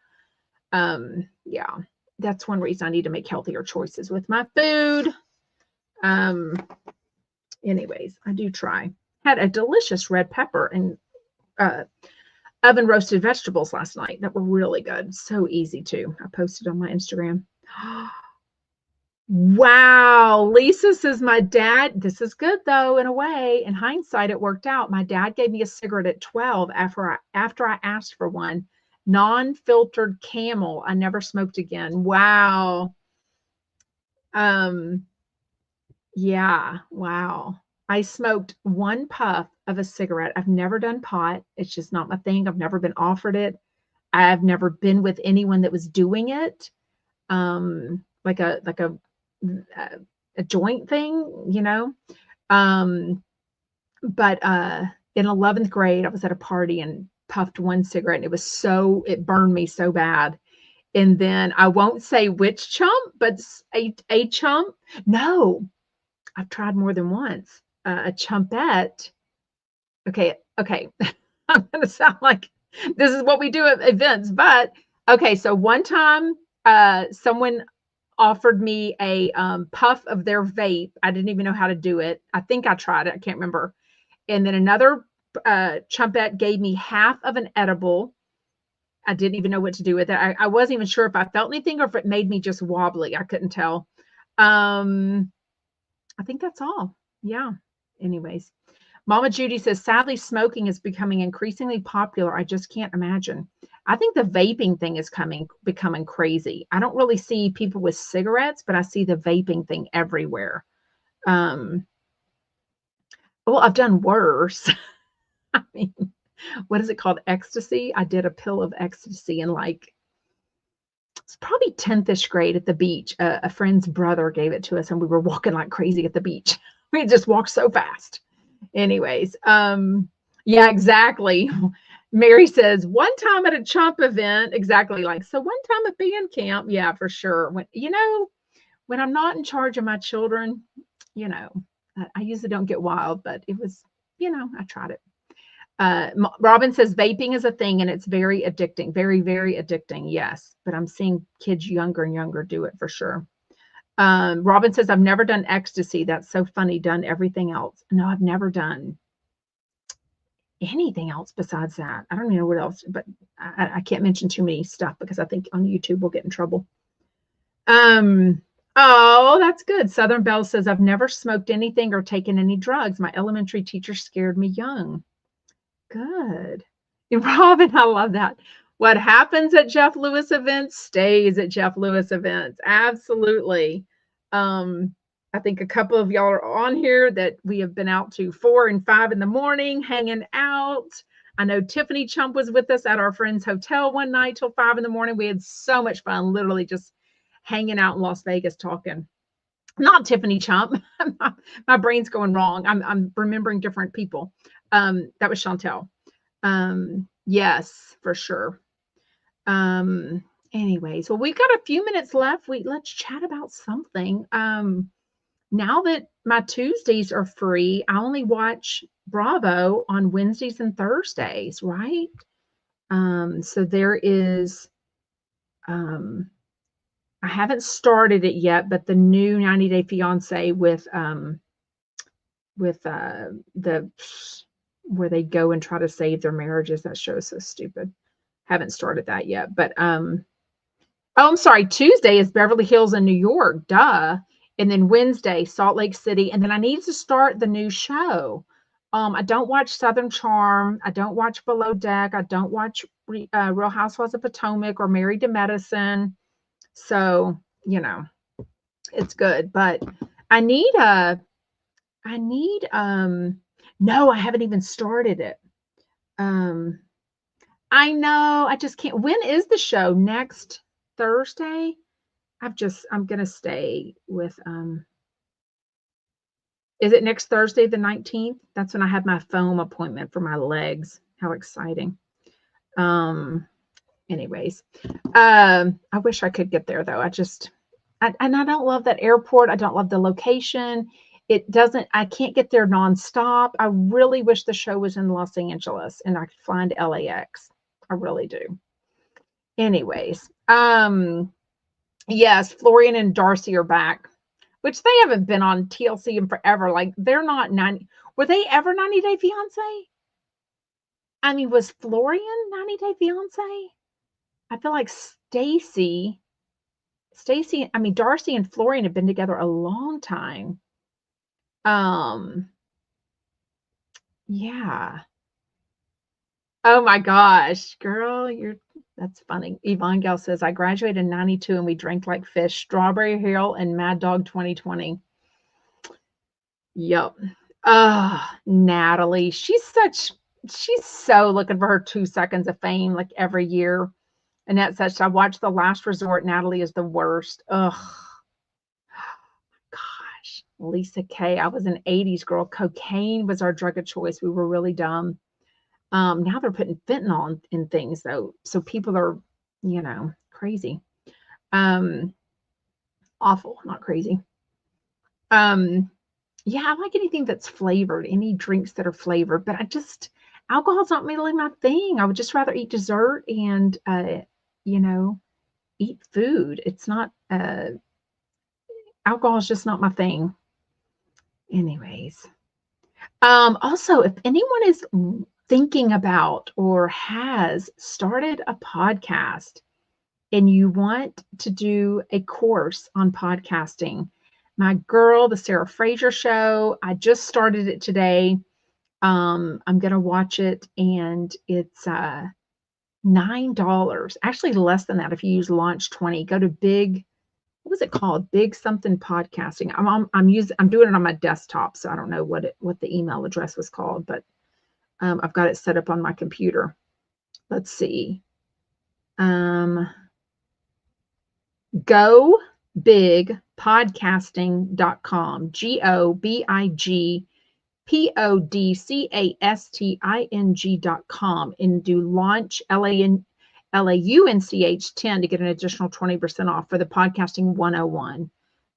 Yeah, that's one reason I need to make healthier choices with my food. Anyways, I do try. Had a delicious red pepper and oven roasted vegetables last night that were really good. So easy too. I posted on my Instagram. Wow. Lisa says, my dad, this is good though, in a way. In hindsight, it worked out. My dad gave me a cigarette at 12 after I asked for one. Non-filtered Camel. I never smoked again. Wow. Yeah. Wow. I smoked one puff of a cigarette. I've never done pot. It's just not my thing. I've never been offered it. I've never been with anyone that was doing it. Like a joint thing, but in 11th grade, I was at a party and puffed one cigarette, and it burned me so bad. And then I won't say which chump, but a chump. No, I've tried more than once. A chumpette. Okay. I'm going to sound like this is what we do at events, but okay. So one time, someone offered me a puff of their vape. I didn't even know how to do it. I think I tried it. I can't remember. And then another chumpette gave me half of an edible. I didn't even know what to do with it. I wasn't even sure if I felt anything or if it made me just wobbly. I couldn't tell. I think that's all. Yeah. Anyways, Mama Judy says, sadly, smoking is becoming increasingly popular. I just can't imagine. I think the vaping thing is becoming crazy. I don't really see people with cigarettes, but I see the vaping thing everywhere. Well, I've done worse. I mean, what is it called? Ecstasy. I did a pill of ecstasy in like, it's probably 10th-ish grade at the beach. A friend's brother gave it to us and we were walking like crazy at the beach. We just walked so fast. Anyways, yeah, exactly. Mary says, one time at a Chump event, exactly like, so one time at band camp, yeah, for sure. When I'm not in charge of my children, I usually don't get wild, but it was, I tried it. Robin says vaping is a thing and it's very addicting, very, very addicting. Yes, but I'm seeing kids younger and younger do it for sure. Robin says, I've never done ecstasy. That's so funny. Done everything else. No, I've never done anything else besides that. I don't even know what else, but I can't mention too many stuff because I think on YouTube we'll get in trouble. Oh, that's good. Southern Belle says, I've never smoked anything or taken any drugs. My elementary teacher scared me young. Good. And Robin, I love that. What happens at Jeff Lewis events stays at Jeff Lewis events. Absolutely. I think a couple of y'all are on here that we have been out to 4 and 5 in the morning, hanging out. I know Tiffany Chump was with us at our friend's hotel one night till 5 in the morning. We had so much fun, literally just hanging out in Las Vegas talking. Not Tiffany Chump. My brain's going wrong. I'm remembering different people. That was Chantel. Yes, for sure. Anyways, well, we've got a few minutes left. Let's chat about something. Now that my Tuesdays are free, I only watch Bravo on Wednesdays and Thursdays, right? So there is, I haven't started it yet, but the new 90 Day Fiance with the where they go and try to save their marriages. That show is so stupid. Haven't started that yet, but oh, I'm sorry. Tuesday is Beverly Hills in New York, duh. And then Wednesday, Salt Lake City. And then I need to start the new show. I don't watch Southern Charm. I don't watch Below Deck. I don't watch Real Housewives of Potomac or Married to Medicine. So, it's good. But I need no, I haven't even started it. I know, I just can't. When is the show? Next Thursday? I'm gonna stay with is it next Thursday the 19th? That's when I have my foam appointment for my legs. How exciting. Anyways. I wish I could get there though. I don't love that airport. I don't love the location. I can't get there nonstop. I really wish the show was in Los Angeles and I could fly into LAX. I really do. Anyways, yes, Florian and Darcy are back, which they haven't been on TLC in forever. Like they're not 90. Were they ever 90 Day Fiance? I mean, was Florian 90 Day Fiance? I feel like Darcy and Florian have been together a long time. Yeah. Oh my gosh, girl, that's funny. Yvonne Gale says, I graduated in 92 and we drank like fish, Strawberry Hill and Mad Dog 2020. Yep. Natalie, she's so looking for her 2 seconds of fame like every year. Annette says, I watched The Last Resort. Natalie is the worst. Ugh. Gosh. Lisa K. I was an 80s girl. Cocaine was our drug of choice. We were really dumb. Now they're putting fentanyl in things though. So people are, crazy. Awful, not crazy. Yeah, I like anything that's flavored, any drinks that are flavored, but alcohol's not really my thing. I would just rather eat dessert and, eat food. It's not, alcohol is just not my thing. Anyways. Also, if anyone is thinking about or has started a podcast and you want to do a course on podcasting, my girl, the Sarah Fraser Show, I just started it today. I'm going to watch it, and it's $9. Actually, less than that if you use Launch 20. Go to Big, what was it called? Big something podcasting. I'm doing it on my desktop, so I don't know what the email address was called, but I've got it set up on my computer. Let's see. GoBigPodcasting.com. GoBigPodcasting.com, and do launch LAUNCH 10 to get an additional 20% off for the podcasting 101.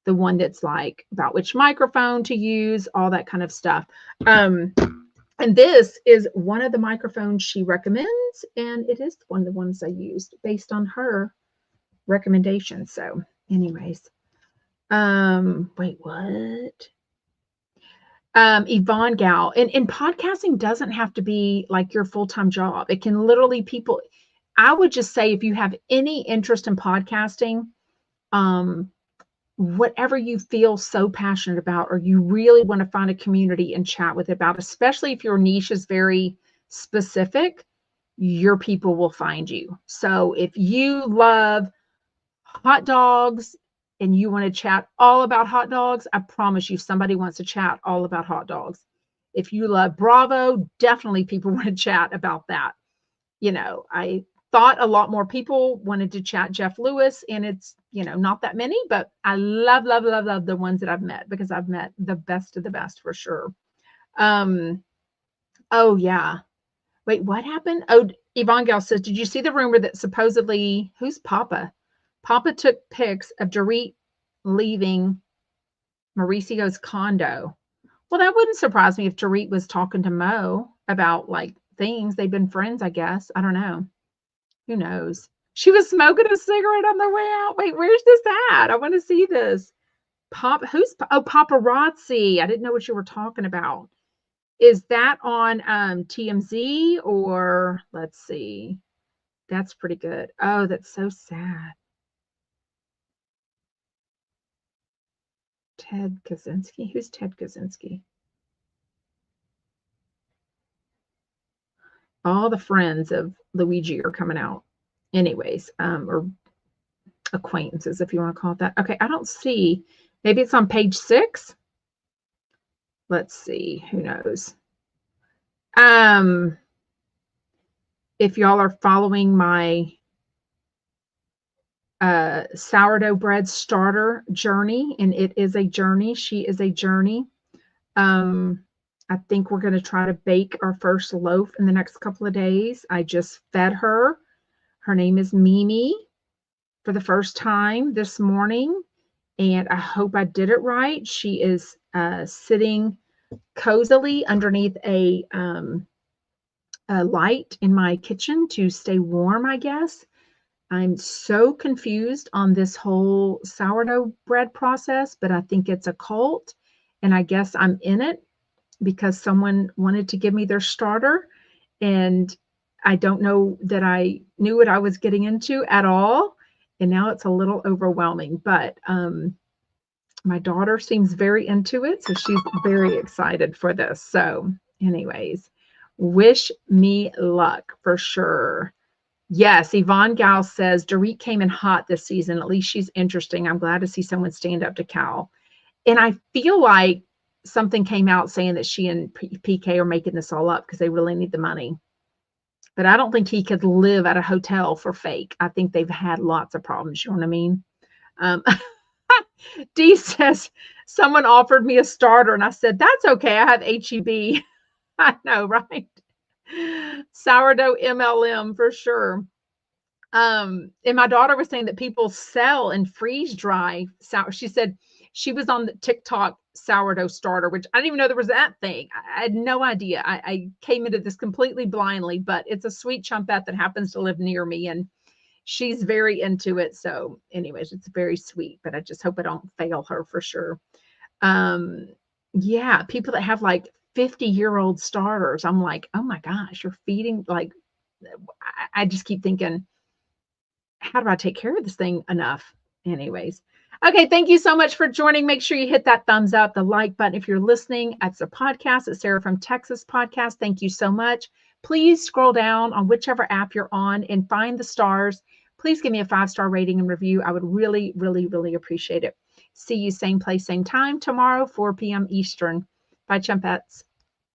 The one that's like about which microphone to use, all that kind of stuff. And this is one of the microphones she recommends, and it is one of the ones I used based on her recommendation. So anyways, wait, what? Yvonne Gal, and podcasting doesn't have to be like your full-time job. It can literally I would just say, if you have any interest in podcasting, whatever you feel so passionate about, or you really want to find a community and chat with about, especially if your niche is very specific, your people will find you. So if you love hot dogs and you want to chat all about hot dogs, I promise you somebody wants to chat all about hot dogs. If you love Bravo, definitely people want to chat about that. I thought a lot more people wanted to chat Jeff Lewis, and it's, not that many, but I love, love, love, love the ones that I've met, because I've met the best of the best for sure. Oh yeah. Wait, what happened? Oh, Yvonne Gal says, did you see the rumor that supposedly, who's Papa? Papa took pics of Dorit leaving Mauricio's condo. Well, that wouldn't surprise me if Dorit was talking to Mo about like things. They've been friends, I guess. I don't know. Who knows? She was smoking a cigarette on the way out. Wait, where's this at? I want to see this. Paparazzi. I didn't know what you were talking about. Is that on TMZ, or let's see. That's pretty good. Oh, that's so sad. Ted Kaczynski. Who's Ted Kaczynski? All the friends of Luigi are coming out. Anyways, or acquaintances, if you want to call it that. Okay, I don't see. Maybe it's on page 6. Let's see. Who knows? If y'all are following my sourdough bread starter journey, and it is a journey. She is a journey. I think we're going to try to bake our first loaf in the next couple of days. I just fed her. Her name is Mimi, for the first time this morning, and I hope I did it right. She is sitting cozily underneath a light in my kitchen to stay warm, I guess. I'm so confused on this whole sourdough bread process, but I think it's a cult, and I guess I'm in it because someone wanted to give me their starter, and I don't know that I knew what I was getting into at all, and now it's a little overwhelming, but my daughter seems very into it, so she's very excited for this. So anyways, wish me luck for sure. Yes, Yvonne Gal says, Dorit came in hot this season. At least she's interesting. I'm glad to see someone stand up to Cal. And I feel like something came out saying that she and PK are making this all up because they really need the money. But I don't think he could live at a hotel for fake. I think they've had lots of problems. You know what I mean? Dee says, someone offered me a starter, and I said, that's okay. I have HEB. I know, right? Sourdough MLM for sure. And my daughter was saying that people sell and freeze dry sour. She said she was on the TikTok sourdough starter, which I didn't even know there was that thing. I had no idea. I came into this completely blindly, but it's a sweet chumpette that happens to live near me, and she's very into it. So anyways, it's very sweet, but I just hope I don't fail her for sure. Yeah, people that have like 50-year-old starters. I'm like, oh my gosh, you're feeding, like, I just keep thinking, how do I take care of this thing enough? Anyways. Okay, thank you so much for joining. Make sure you hit that thumbs up, the like button. If you're listening, it's a podcast. It's Sarah from Texas podcast. Thank you so much. Please scroll down on whichever app you're on and find the stars. Please give me a 5-star rating and review. I would really, really, really appreciate it. See you same place, same time tomorrow, 4 p.m. Eastern. Bye, Chumpettes.